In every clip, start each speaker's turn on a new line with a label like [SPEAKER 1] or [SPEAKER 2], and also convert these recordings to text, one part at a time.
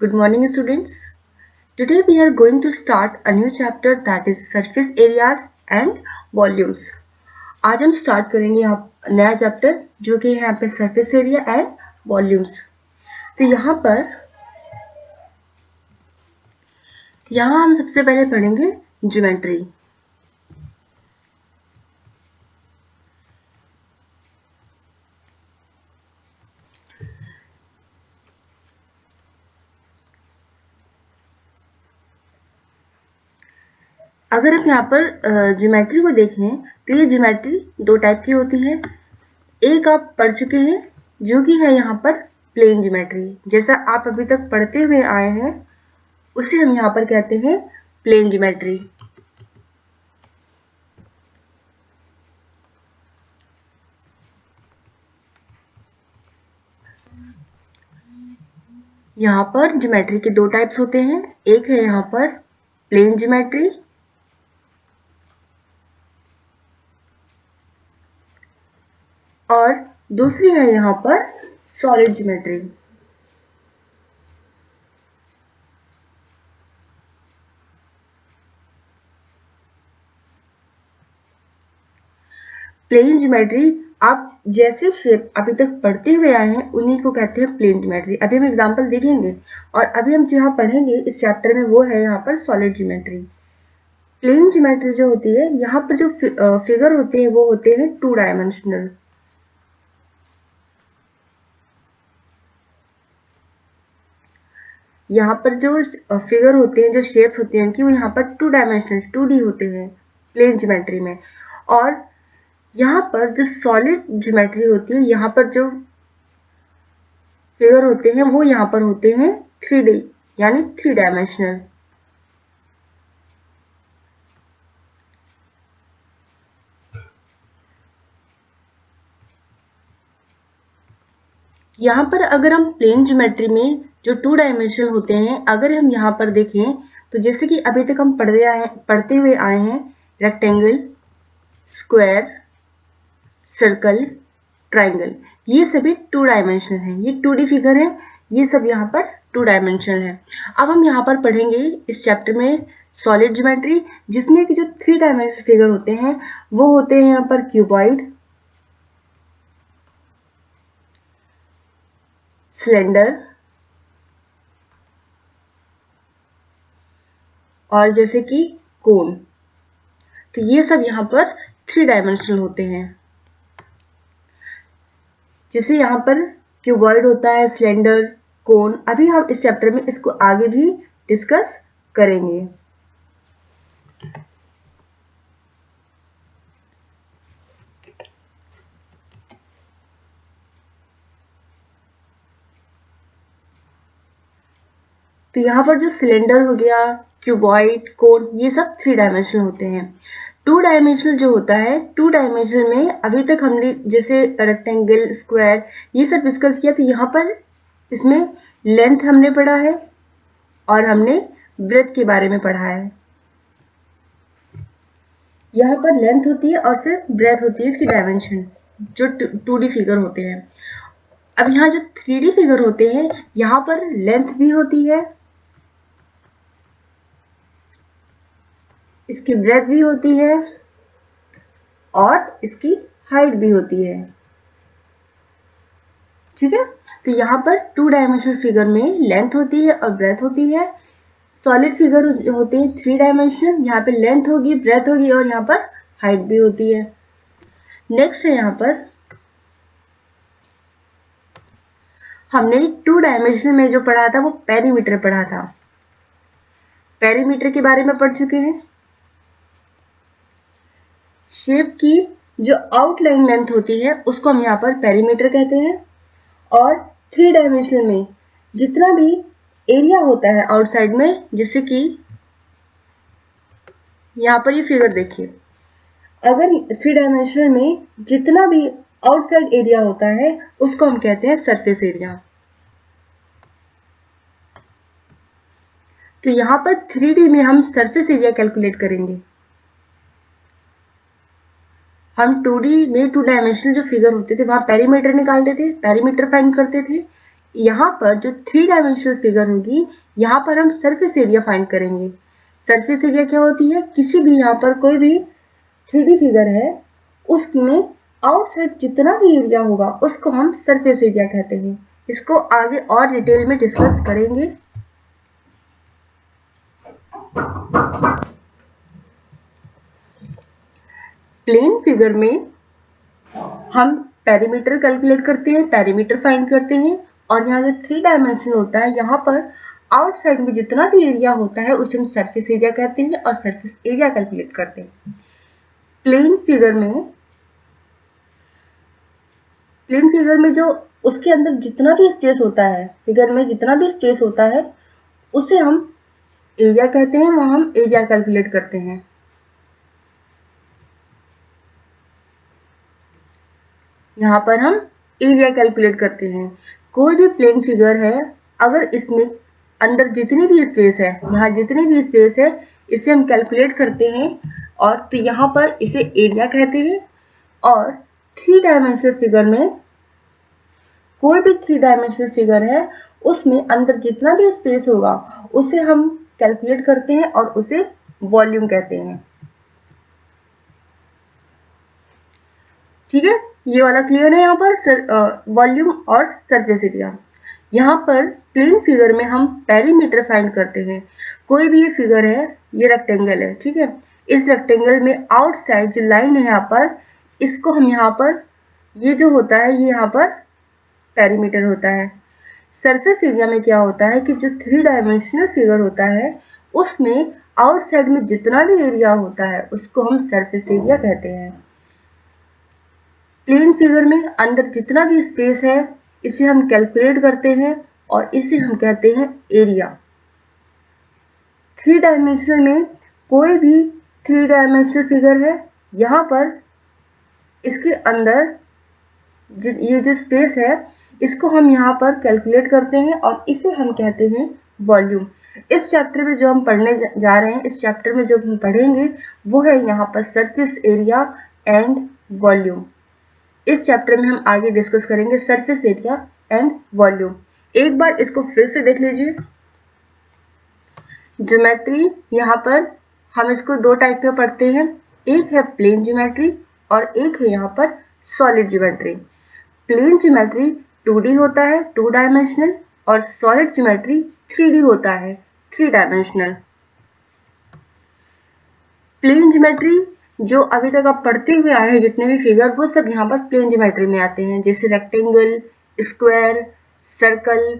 [SPEAKER 1] Good morning, students. Today we are going to start a new chapter that is surface areas and volumes. आज हम start करेंगे यहाँ नया chapter जो कि यहाँ पे सरफेस एरिया एंड वॉल्यूम्स। तो यहाँ हम सबसे पहले पढ़ेंगे ज्योमेट्री। अगर आप यहाँ पर ज्योमेट्री को देखें तो ये ज्योमेट्री दो टाइप की होती है। एक आप पढ़ चुके हैं जो कि है यहाँ पर प्लेन ज्योमेट्री, जैसा आप अभी तक पढ़ते हुए आए हैं उसे हम यहाँ पर कहते हैं प्लेन ज्योमेट्री। यहाँ पर ज्योमेट्री के दो टाइप्स होते हैं। एक है यहाँ पर प्लेन ज्योमेट्री और दूसरी है यहाँ पर सॉलिड ज्योमेट्री। प्लेन ज्योमेट्री आप जैसे शेप अभी तक पढ़ते हुए आए हैं उन्हीं को कहते हैं प्लेन ज्योमेट्री। अभी हम एग्जांपल देखेंगे और अभी हम जहाँ पढ़ेंगे इस चैप्टर में वो है यहाँ पर सॉलिड ज्योमेट्री। प्लेन ज्योमेट्री जो होती है यहाँ पर जो फिगर होते हैं वो होते हैं 2 डायमेंशनल। यहाँ पर जो फिगर होते हैं, जो शेप्स होते हैं उनकी, वो यहाँ पर 2 डायमेंशनल 2D होते हैं प्लेन ज्योमेट्री में। और यहाँ पर जो सॉलिड ज्योमेट्री होती है यहाँ पर जो फिगर होते हैं वो यहाँ पर होते हैं 3D यानी 3 डायमेंशनल। यहाँ पर अगर हम प्लेन ज्योमेट्री में जो 2 डायमेंशनल होते हैं अगर हम यहाँ पर देखें तो जैसे कि अभी तक हम पढ़ते हुए आए हैं रेक्टेंगल, स्क्वायर, सर्कल, ट्राइंगल, ये सभी 2 डायमेंशनल हैं। ये 2D फिगर है, ये सब यहाँ पर 2 डायमेंशनल है। अब हम यहाँ पर पढ़ेंगे इस चैप्टर में सॉलिड ज्योमेट्री, जिसमें कि जो 3 डायमेंशनल फिगर होते हैं वो होते हैं यहाँ पर क्यूबॉइड, सिलेंडर और जैसे कि कोन। तो ये सब यहाँ पर 3 डायमेंशनल होते हैं। जैसे यहाँ पर क्यूबॉइड होता है, सिलेंडर, कोन। अभी हम इस चैप्टर में इसको आगे भी डिस्कस करेंगे। तो यहाँ पर जो सिलेंडर हो गया, क्यूबॉइड, कोन, ये सब 3 डायमेंशनल होते हैं। 2 डायमेंशनल जो होता है, 2 डायमेंशनल में अभी तक हमने जैसे रेक्टेंगल, स्क्वायर ये सब डिस्कस किया। तो यहाँ पर इसमें लेंथ हमने पढ़ा है और हमने ब्रेथ के बारे में पढ़ा है। यहाँ पर लेंथ होती है और सिर्फ ब्रेथ होती है इसकी डायमेंशन, जो 2D फिगर होते हैं। अब यहाँ जो 3D फिगर होते हैं यहाँ पर लेंथ भी होती है, इसकी ब्रेथ भी होती है और इसकी हाइट भी होती है। ठीक है, तो यहाँ पर 2 डायमेंशनल फिगर में लेंथ होती है और ब्रेथ होती है। सॉलिड फिगर होते हैं 3 डायमेंशनल, यहाँ पे लेंथ होगी, ब्रेथ होगी और यहाँ पर हाइट भी होती है। नेक्स्ट है यहाँ पर हमने 2 डायमेंशनल में जो पढ़ा था वो पेरीमीटर पढ़ा था। पेरीमीटर के बारे में पढ़ चुके हैं। शेप की जो आउटलाइन लेंथ होती है उसको हम यहाँ पर पेरीमीटर कहते हैं। और 3 डायमेंशनल में जितना भी एरिया होता है आउटसाइड में, जैसे कि यहाँ पर ये फिगर देखिए, अगर 3 डायमेंशनल में जितना भी आउटसाइड एरिया होता है उसको हम कहते हैं सरफेस एरिया। तो यहाँ पर 3D में हम सरफेस एरिया कैलकुलेट करेंगे। हम 2D में 2 डायमेंशनल जो फिगर होते थे वहां पेरीमीटर निकालते थे, पेरीमीटर फाइंड करते थे। यहाँ पर जो 3 डायमेंशनल फिगर होगी, यहाँ पर हम सरफेस एरिया फाइंड करेंगे। सरफेस एरिया क्या होती है? किसी भी यहाँ पर कोई भी 3D फिगर है, उसमें आउटसाइड जितना भी एरिया होगा उसको हम सरफेस एरिया कहते हैं। इसको आगे और डिटेल में डिस्कस करेंगे। प्लेन फिगर में हम पेरीमीटर कैलकुलेट करते हैं, पेरीमीटर फाइंड करते हैं, और यहाँ जो 3 डायमेंशन होता है, यहाँ पर आउटसाइड में जितना भी एरिया होता है उसे हम सरफेस एरिया कहते हैं और सरफेस एरिया कैलकुलेट करते हैं। प्लेन फिगर में जो उसके अंदर जितना भी स्पेस होता है, फिगर में जितना भी स्पेस होता है उसे हम एरिया कहते हैं, वहां हम एरिया कैलकुलेट करते हैं। यहाँ पर हम एरिया कैलकुलेट करते हैं। कोई भी प्लेन फिगर है, अगर इसमें अंदर जितनी भी स्पेस है, यहाँ जितनी भी स्पेस है, इसे हम कैलकुलेट करते हैं और तो यहाँ पर इसे एरिया कहते हैं। और 3 डायमेंशनल फिगर में कोई भी 3 डायमेंशनल फिगर है, उसमें अंदर जितना भी स्पेस होगा उसे हम कैलकुलेट करते हैं और उसे वॉल्यूम कहते हैं। ठीक है, ये वाला क्लियर है। यहाँ पर वॉल्यूम और सरफेस एरिया। यहाँ पर प्लेन फिगर में हम पेरीमीटर फाइंड करते हैं। कोई भी ये फिगर है, ये रेक्टेंगल है, ठीक है। इस रेक्टेंगल में आउटसाइड जो लाइन है यहाँ पर, इसको हम यहाँ पर, ये जो होता है ये यहाँ पर पेरीमीटर होता है। सरफेस एरिया में क्या होता है कि जो 3 डायमेंशनल फिगर होता है, उसमें आउटसाइड में जितना भी एरिया होता है उसको हम सरफेस एरिया कहते हैं। प्लेन फिगर में अंदर जितना भी स्पेस है, इसे हम कैलकुलेट करते हैं और इसे हम कहते हैं एरिया। 3 डायमेंशनल में कोई भी 3 डायमेंशनल फिगर है, यहाँ पर इसके अंदर ये जो स्पेस है, इसको हम यहाँ पर कैलकुलेट करते हैं और इसे हम कहते हैं वॉल्यूम। इस चैप्टर में जो हम पढ़ने जा रहे हैं, इस चैप्टर में जो हम पढ़ेंगे वो है यहाँ पर सरफेस एरिया एंड वॉल्यूम। इस चैप्टर में हम आगे डिस्कस करेंगे सरफेस एरिया एंड वॉल्यूम। एक बार इसको फिर से देख लीजिए। ज्योमेट्री, यहाँ पर हम इसको 2 टाइप में पढ़ते हैं। एक है प्लेन ज्योमेट्री और एक है यहाँ पर solid geometry. Plane geometry 2D होता है, 2 डायमेंशनल, और सॉलिड ज्योमेट्री 3D होता है, 3 डायमेंशनल। प्लेन ज्योमेट्री जो अभी तक आप पढ़ते हुए आए हैं, जितने भी फिगर, वो सब यहाँ पर प्लेन ज्योमेट्री में आते हैं, जैसे रेक्टेंगल, स्क्वायर, सर्कल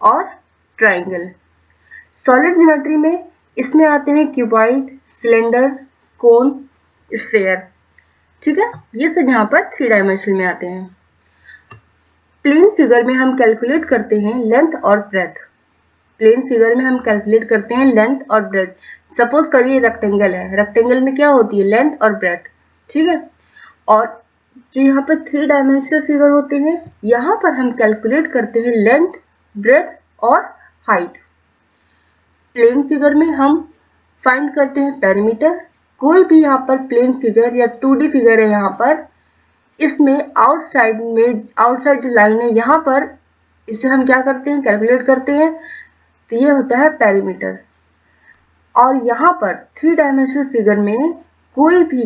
[SPEAKER 1] और ट्राइंगल। सॉलिड ज्योमेट्री में इसमें आते हैं क्यूबॉइड, सिलेंडर, कोन, स्फेयर। ठीक है, ये सब यहाँ पर 3 डायमेंशन में आते हैं। प्लेन फिगर में हम कैलकुलेट करते हैं लेंथ और ब्रेथ। प्लेन फिगर में हम कैलकुलेट करते हैं लेंथ और ब्रेथ। सपोज करिए रेक्टेंगल है, रेक्टेंगल में क्या होती है? लेंथ और ब्रेथ, ठीक है। और जो यहाँ पर 3 डायमेंशनल फिगर होते हैं, यहाँ पर हम कैलकुलेट करते हैं लेंथ, ब्रेथ और हाइट। प्लेन फिगर में हम फाइंड करते हैं पेरीमीटर। कोई भी यहाँ पर प्लेन फिगर या 2D फिगर है, यहाँ पर इसमें आउटसाइड जो लाइन है यहाँ पर, इसे हम क्या करते हैं? कैलकुलेट करते हैं, तो ये होता है पेरीमीटर। और यहाँ पर 3 डायमेंशनल फिगर में कोई भी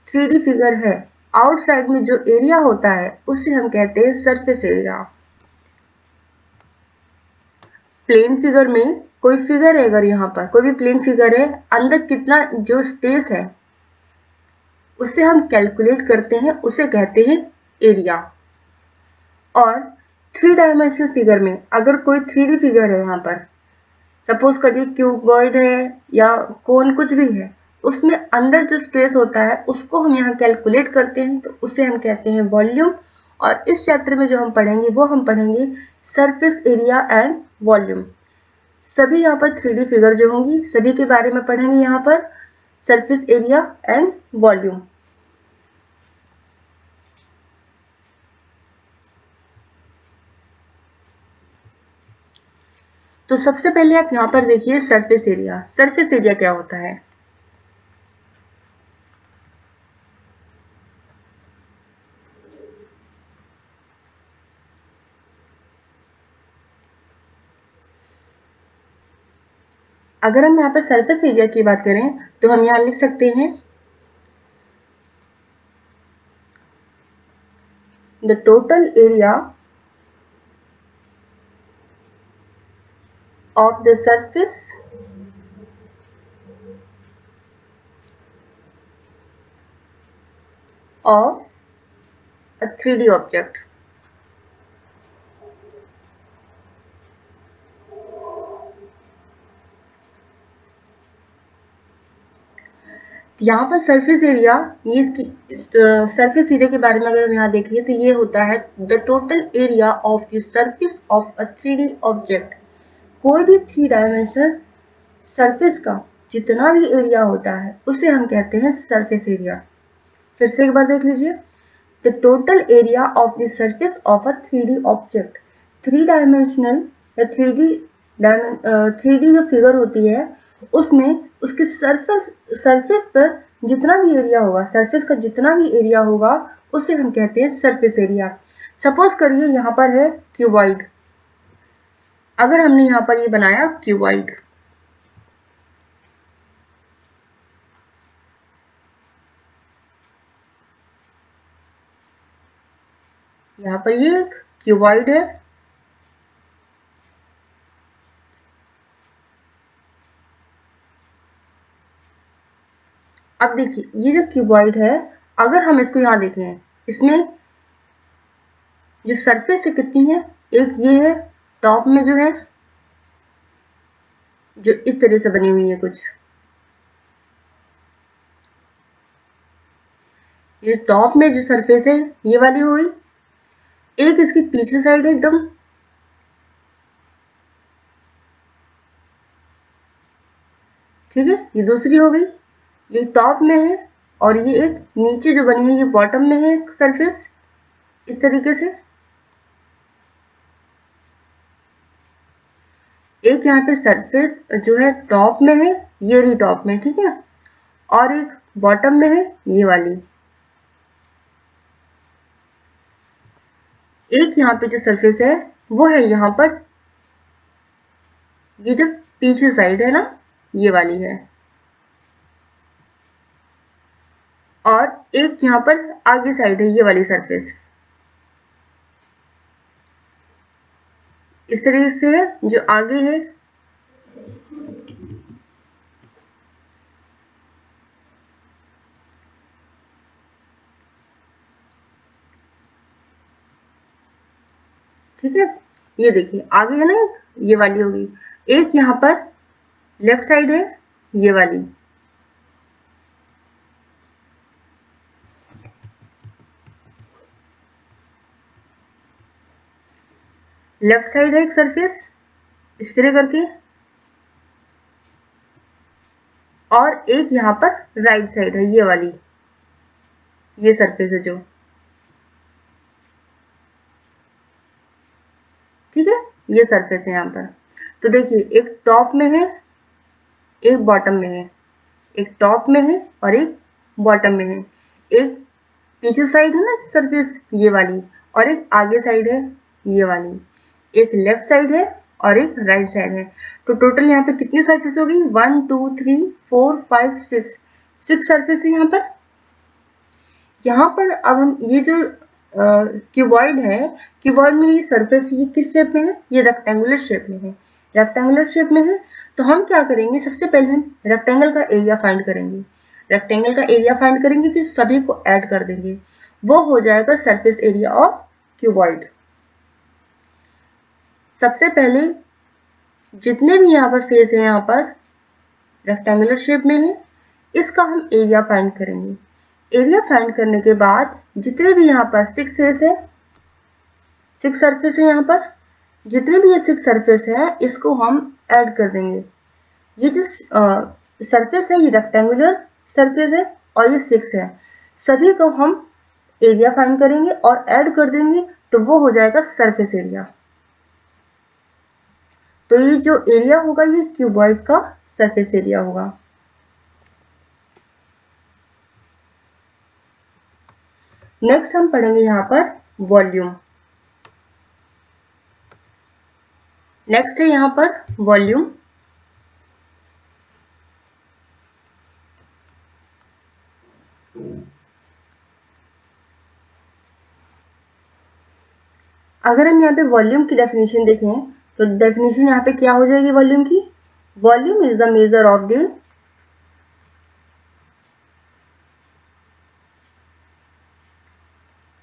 [SPEAKER 1] 3D फिगर है, आउटसाइड में जो एरिया होता है उसे हम कहते हैं सरफेस एरिया। प्लेन फिगर में कोई फिगर है, अगर यहाँ पर कोई भी प्लेन फिगर है, अंदर कितना जो स्पेस है उसे हम कैलकुलेट करते हैं, उसे कहते हैं एरिया। और 3 डायमेंशनल फिगर में अगर कोई 3D फिगर है, यहाँ पर सपोज करिए क्यूबॉइड है या कोन, कुछ भी है, उसमें अंदर जो स्पेस होता है उसको हम यहाँ कैलकुलेट करते हैं, तो उसे हम कहते हैं वॉल्यूम। और इस चैप्टर में जो हम पढ़ेंगे वो हम पढ़ेंगे सरफेस एरिया एंड वॉल्यूम। सभी यहाँ पर 3D फिगर जो होंगी सभी के बारे में पढ़ेंगे, यहाँ पर सरफेस एरिया एंड वॉल्यूम। तो सबसे पहले आप यहाँ पर देखिए सरफेस एरिया। सरफेस एरिया क्या होता है? अगर हम यहाँ पर सरफेस एरिया की बात करें तो हम यहाँ लिख सकते हैं the total area of the surface of a 3D object. यहाँ पर सरफेस एरिया, ये इसकी सरफेस एरिया के बारे में अगर हम यहाँ देखें तो ये होता है the total area of the surface of a 3D object. कोई भी 3 डायमेंशनल सरफेस का जितना भी एरिया होता है उसे हम कहते हैं सरफेस एरिया। फिर से एक बार देख लीजिए, the total area of the surface of a 3D object. 3 dimensional या 3D जो फिगर होती है उसमें उसके सरफेस पर जितना भी एरिया होगा, सरफेस का जितना भी एरिया होगा उसे हम कहते हैं सरफेस एरिया। सपोज करिए यहाँ पर है क्यूबॉइड, अगर हमने यहाँ पर ये बनाया क्यूबॉइड, यहाँ पर ये एक क्यूबॉइड है, अब देखिए ये जो क्यूबॉइड है अगर हम इसको यहाँ देखें, इसमें जो सरफेस है कितनी है, एक ये है टॉप में जो है जो इस तरह से बनी हुई है कुछ, ये टॉप में जो सरफेस है ये वाली हो गई, एक इसकी पीछे साइड है एकदम, ठीक है, ये दूसरी हो गई, ये टॉप में है और ये एक नीचे जो बनी है ये बॉटम में है एक सरफेस इस तरीके से, एक यहाँ पे सरफेस जो है टॉप में है, ये रही टॉप में, ठीक है, और एक बॉटम में है ये वाली, एक यहाँ पे जो सरफेस है वो है यहाँ पर ये जो पीछे साइड है ना ये वाली है, और एक यहाँ पर आगे साइड है ये वाली सरफेस, इस तरीके से है जो आगे है, ठीक है, ये देखिए आगे है ना ये वाली होगी, एक यहाँ पर लेफ्ट साइड है ये वाली, लेफ्ट साइड है एक सरफेस इस तरह करके, और एक यहाँ पर राइट साइड है ये वाली, ये सरफेस है जो, ठीक है, ये सरफेस है यहाँ पर। तो देखिए एक टॉप में है एक बॉटम में है, एक टॉप में है और एक बॉटम में है, एक पीछे साइड है ना सरफेस ये वाली, और एक आगे साइड है ये वाली, एक लेफ्ट साइड है और एक राइट साइड है। तो टोटल यहाँ पे कितनी सरफेस होगी, 1 2 3 4 5 6 सरफेस है यहाँ पर। यहाँ पर अब हम ये जो क्यूबॉइड है, क्यूबॉइड में ये सरफेस ये किस शेप में है, ये रेक्टेंगुलर शेप में है, रेक्टेंगुलर शेप में है। तो हम क्या करेंगे, सबसे पहले हम रेक्टेंगल का एरिया फाइंड करेंगे, रेक्टेंगल का एरिया फाइंड करेंगे, फिर सभी को ऐड कर देंगे, वो हो जाएगा सरफेस एरिया ऑफ क्यूबॉइड। सबसे पहले जितने भी यहाँ पर फेस है यहाँ पर रेक्टेंगुलर शेप में है, इसका हम एरिया फाइंड करेंगे। एरिया फाइंड करने के बाद जितने भी यहाँ पर 6 फेस है, 6 सरफेस है यहाँ पर, जितने भी ये 6 सरफेस है इसको हम ऐड कर देंगे। ये जो सरफेस है ये रेक्टेंगुलर सरफेस है और ये 6 है, सभी को हम एरिया फाइंड करेंगे और ऐड कर देंगे, तो वो हो जाएगा सरफेस एरिया। तो ये जो एरिया होगा ये क्यूबॉइड का सरफेस एरिया होगा। नेक्स्ट हम पढ़ेंगे यहाँ पर वॉल्यूम। नेक्स्ट है यहाँ पर वॉल्यूम। अगर हम यहाँ पे वॉल्यूम की डेफिनेशन देखें तो डेफिनेशन यहाँ पे क्या हो जाएगी वॉल्यूम की? Volume is the measure of the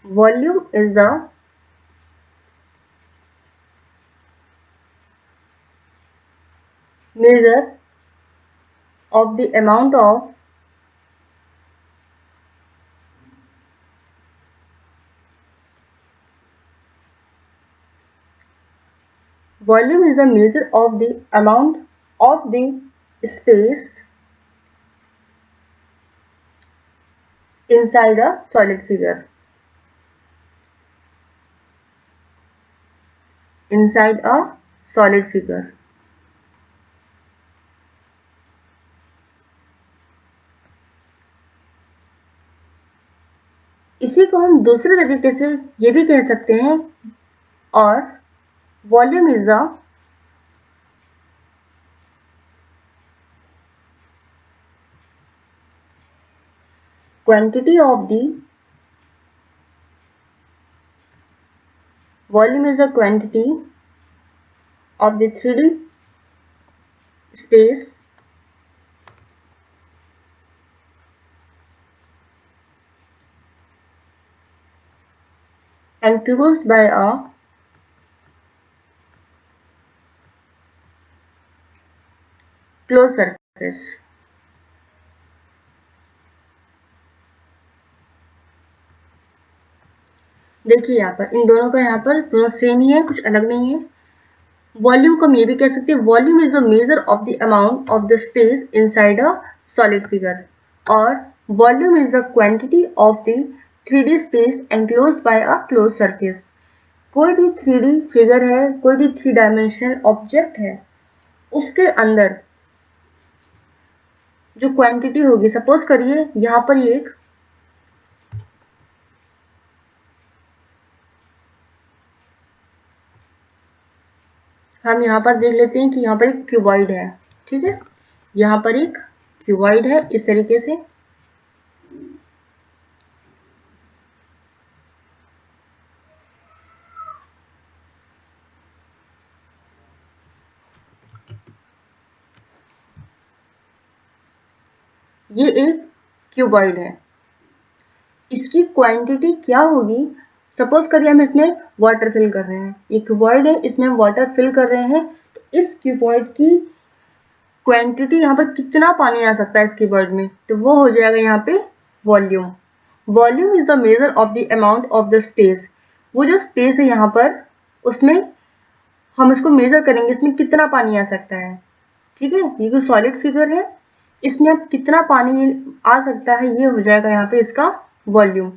[SPEAKER 1] volume is the measure of the amount of volume is the measure of the amount of the space inside a solid figure. Inside a solid figure. इसी को हम दूसरे तरीके से ये भी कह सकते हैं और volume is the quantity of the volume is the quantity of the 3D space enclosed by a closed surface. देखिए यहाँ पर इन दोनों का यहाँ पर दोनों सेम ही है, कुछ अलग नहीं है। वॉल्यूम को हम ये भी कह सकते हैं volume is the measure of the amount of the space inside a solid figure और volume is the quantity of the 3D space enclosed by a close surface. कोई भी 3D फिगर है, कोई भी 3 डायमेंशनल ऑब्जेक्ट है, उसके अंदर जो क्वांटिटी होगी, सपोज करिए यहाँ पर ये एक हम यहाँ पर देख लेते हैं कि यहाँ पर एक क्यूबॉइड है, ठीक है। यहाँ पर एक क्यूबॉइड है इस तरीके से। ये एक क्यूबॉइड है, इसकी क्वांटिटी क्या होगी? सपोज करिए हम इसमें वाटर फिल कर रहे हैं, ये क्यूबॉइड है, इसमें हम वाटर फिल कर रहे हैं, तो इस क्यूबॉइड की क्वांटिटी यहाँ पर कितना पानी आ सकता है इस क्यूबॉइड में, तो वो हो जाएगा यहाँ पे volume. Volume is the measure of the amount of the space. वो जो स्पेस है यहाँ पर, उसमें हम इसको मेजर करेंगे, इसमें कितना पानी आ सकता है, ठीक है। ये जो सॉलिड फिगर है, इसमें अब कितना पानी आ सकता है, ये हो जाएगा यहाँ पे इसका वॉल्यूम।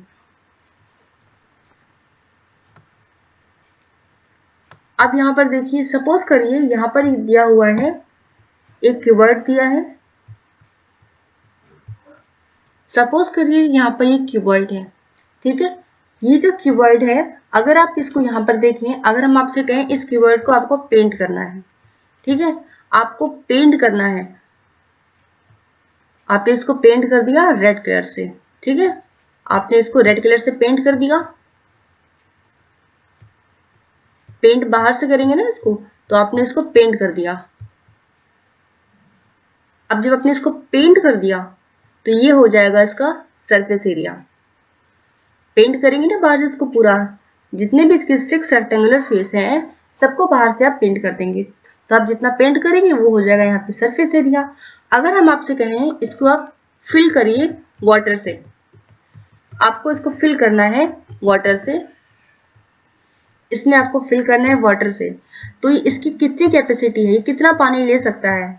[SPEAKER 1] अब यहाँ पर देखिए, सपोज करिए यहाँ पर दिया हुआ है, एक क्यूबॉइड दिया है। सपोज करिए यहाँ पर एक क्यूबॉइड है, ठीक है। ये जो क्यूबॉइड है, अगर आप इसको यहाँ पर देखें, अगर हम आपसे कहें इस क्यूबॉइड को आपको पेंट करना है, ठीक है, आपको पेंट करना है, आपने इसको पेंट कर दिया रेड कलर से, ठीक है, आपने इसको रेड कलर से पेंट कर दिया। पेंट बाहर से करेंगे ना इसको, तो आपने इसको पेंट कर दिया। अब जब आपने इसको पेंट कर दिया, तो ये हो जाएगा इसका सरफेस एरिया। पेंट करेंगे ना बाहर से इसको पूरा, जितने भी इसके 6 रेक्टेंगुलर फेस हैं, सबको बाहर से आप पेंट कर देंगे, तो आप जितना पेंट करेंगे वो हो जाएगा यहाँ पे सरफेस एरिया। अगर हम आपसे कहें इसको आप फिल करिए वाटर से, आपको इसको फिल करना है वाटर से, इसमें आपको फिल करना है वाटर से, तो इसकी कितनी कैपेसिटी है, ये कितना पानी ले सकता है,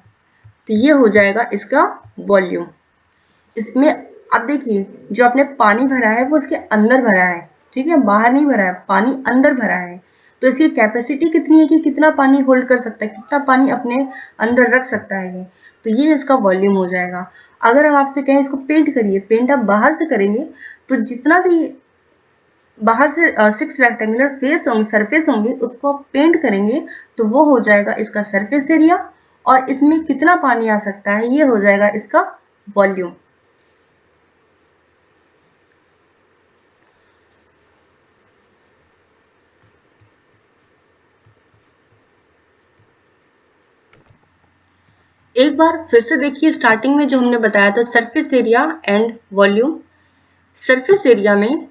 [SPEAKER 1] तो ये हो जाएगा इसका वॉल्यूम। इसमें अब देखिए, जो आपने पानी भरा है वो इसके अंदर भरा है, ठीक है, बाहर नहीं भरा है, पानी अंदर भरा है, तो इसकी कैपेसिटी कितनी है कि कितना पानी होल्ड कर सकता है, कितना पानी अपने अंदर रख सकता है ये, तो ये इसका वॉल्यूम हो जाएगा। अगर हम आपसे कहें इसको पेंट करिए, पेंट आप बाहर से करेंगे, तो जितना भी बाहर से 6 रेक्टेंगुलर फेस होंगे, सरफेस होंगे, उसको आप पेंट करेंगे, तो वो हो जाएगा इसका सरफेस एरिया, और इसमें कितना पानी आ सकता है, ये हो जाएगा इसका वॉल्यूम। एक बार फिर से देखिए, स्टार्टिंग में जो हमने बताया था surface area and volume. Surface area में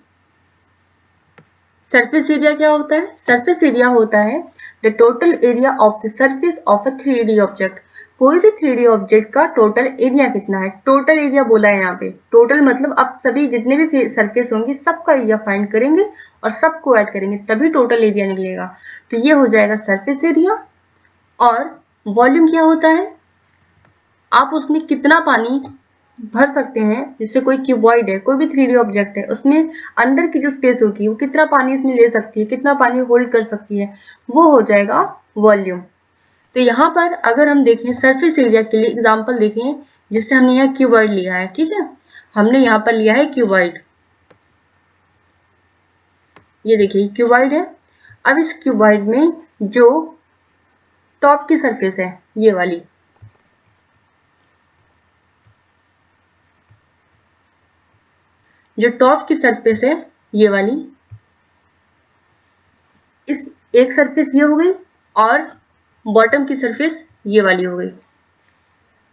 [SPEAKER 1] सरफेस एरिया क्या होता है? सरफेस एरिया होता है the total area of the surface of a 3D object. कोई भी 3D ऑब्जेक्ट का टोटल एरिया कितना है, टोटल एरिया बोला है यहाँ पे। टोटल मतलब आप सभी जितने भी सरफेस होंगे सबका एरिया फाइंड करेंगे और सबको ऐड करेंगे तभी टोटल एरिया निकलेगा। तो ये हो जाएगा सरफेस एरिया। और वॉल्यूम क्या होता है? आप उसमें कितना पानी भर सकते हैं। जैसे कोई क्यूबॉइड है, कोई भी 3D ऑब्जेक्ट है, उसमें अंदर की जो स्पेस होगी वो कितना पानी इसमें ले सकती है, कितना पानी होल्ड कर सकती है, वो हो जाएगा वॉल्यूम। तो यहाँ पर अगर हम देखें सरफेस एरिया के लिए एग्जांपल देखें, जिससे हमने यहाँ क्यूबॉइड लिया है, ठीक है, हमने यहाँ पर लिया है क्यूबॉइड। ये देखिए क्यूबॉइड है। अब इस क्यूबॉइड में जो टॉप की सरफेस है, ये वाली, जो टॉप की सरफेस है ये वाली, इस एक सरफेस ये हो गई और बॉटम की सरफेस ये वाली हो गई।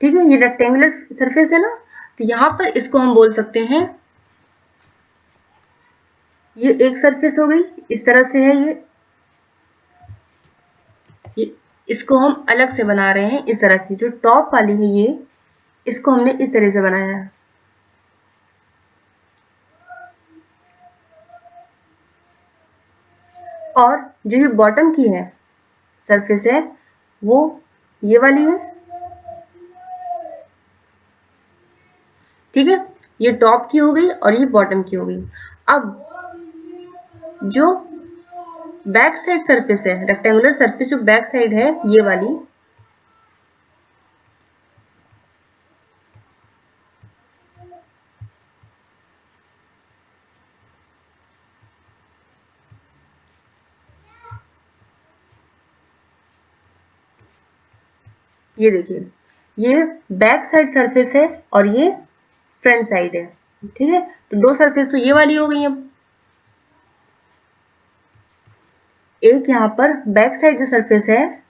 [SPEAKER 1] ठीक है, ये रेक्टेंगुलर सरफेस है ना, तो यहां पर इसको हम बोल सकते हैं, ये एक सरफेस हो गई, इस तरह से है ये इसको हम अलग से बना रहे हैं। इस तरह की जो टॉप वाली है ये, इसको हमने इस तरह से बनाया है। और जो ये बॉटम की है सरफेस है वो ये वाली है। ठीक है, ये टॉप की हो गई और ये बॉटम की हो गई। अब जो बैक साइड सरफेस है, रेक्टेंगुलर सरफेस जो बैक साइड है ये वाली, ये देखिए ये बैक साइड सरफेस है और ये फ्रंट साइड है। ठीक है, तो दो सरफेस तो ये वाली हो गई। अब एक यहां पर बैक साइड जो सरफेस है,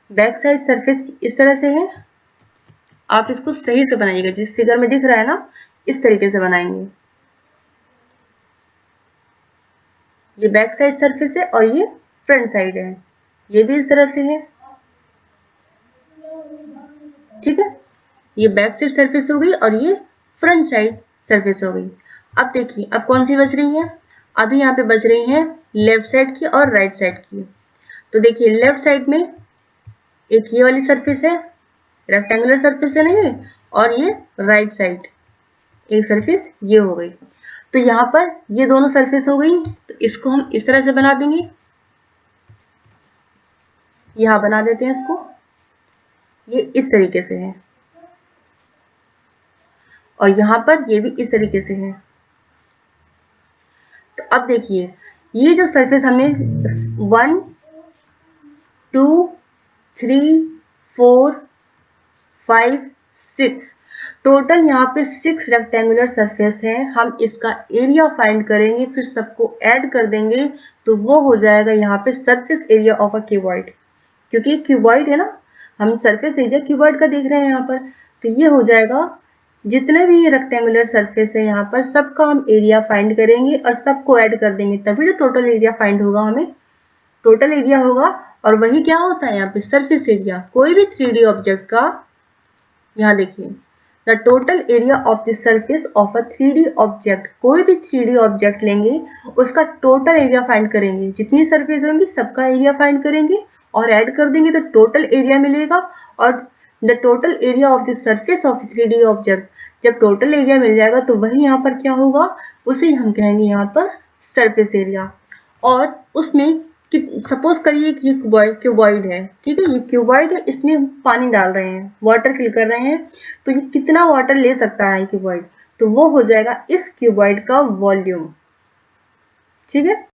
[SPEAKER 1] बैक साइड सरफेस इस तरह से है। आप इसको सही से बनाइएगा, जिस फिगर में दिख रहा है ना इस तरीके से बनाएंगे। ये बैक साइड सरफेस है और ये फ्रंट साइड है, ये भी इस तरह से है। ठीक है, ये बैक साइड सरफेस हो गई और ये फ्रंट साइड सरफेस हो गई। अब देखिए अब कौन सी बच रही है? अभी यहाँ पे बच रही है लेफ्ट साइड की और राइट साइड की। तो देखिए लेफ्ट साइड में एक ये वाली सरफेस है, रेक्टेंगुलर सरफेस है नहीं, और ये राइट साइड एक सरफेस ये हो गई। तो यहाँ पर ये दोनों सरफेस हो गई, तो इसको हम इस तरह से बना देंगे। यहां बना देते हैं इसको, ये इस तरीके से है और यहां पर ये भी इस तरीके से है। तो अब देखिए ये जो सरफेस हमने 1 2 3 4 5 6 टोटल यहाँ पे 6 रेक्टेंगुलर सरफेस है। हम इसका एरिया फाइंड करेंगे, फिर सबको ऐड कर देंगे, तो वो हो जाएगा यहाँ पे surface area of a cuboid. क्योंकि क्यूबॉइड है ना, हम सरफेस एरिया क्यूबॉइड का देख रहे हैं यहाँ पर, तो ये हो जाएगा जितने भी रेक्टेंगुलर सरफेस है यहाँ पर सबका हम एरिया फाइंड करेंगे और सबको ऐड कर देंगे, तभी तो टोटल एरिया फाइंड होगा। हमें टोटल एरिया होगा, और वही क्या होता है यहाँ पे सरफेस एरिया। कोई भी 3D ऑब्जेक्ट का, यहाँ देखिए the total area of the surface of a 3D object, कोई भी 3D ऑब्जेक्ट लेंगे उसका टोटल एरिया फाइंड करेंगे, जितनी सरफेस होंगी सबका एरिया फाइंड करेंगे और ऐड कर देंगे तो टोटल एरिया मिलेगा। और the total area of the surface of 3D object, जब टोटल एरिया मिल जाएगा तो वही यहाँ पर क्या होगा, उसे हम कहेंगे यहाँ पर सरफेस एरिया। और उसमें सपोज करिए कि ये क्यूबॉइड है, ठीक है, ये क्यूबॉइड है, इसमें हम पानी डाल रहे हैं, वाटर फिल कर रहे हैं, तो ये कितना वाटर ले सकता है क्यूबॉइड, तो वो हो जाएगा इस क्यूबॉइड का वॉल्यूम। ठीक है।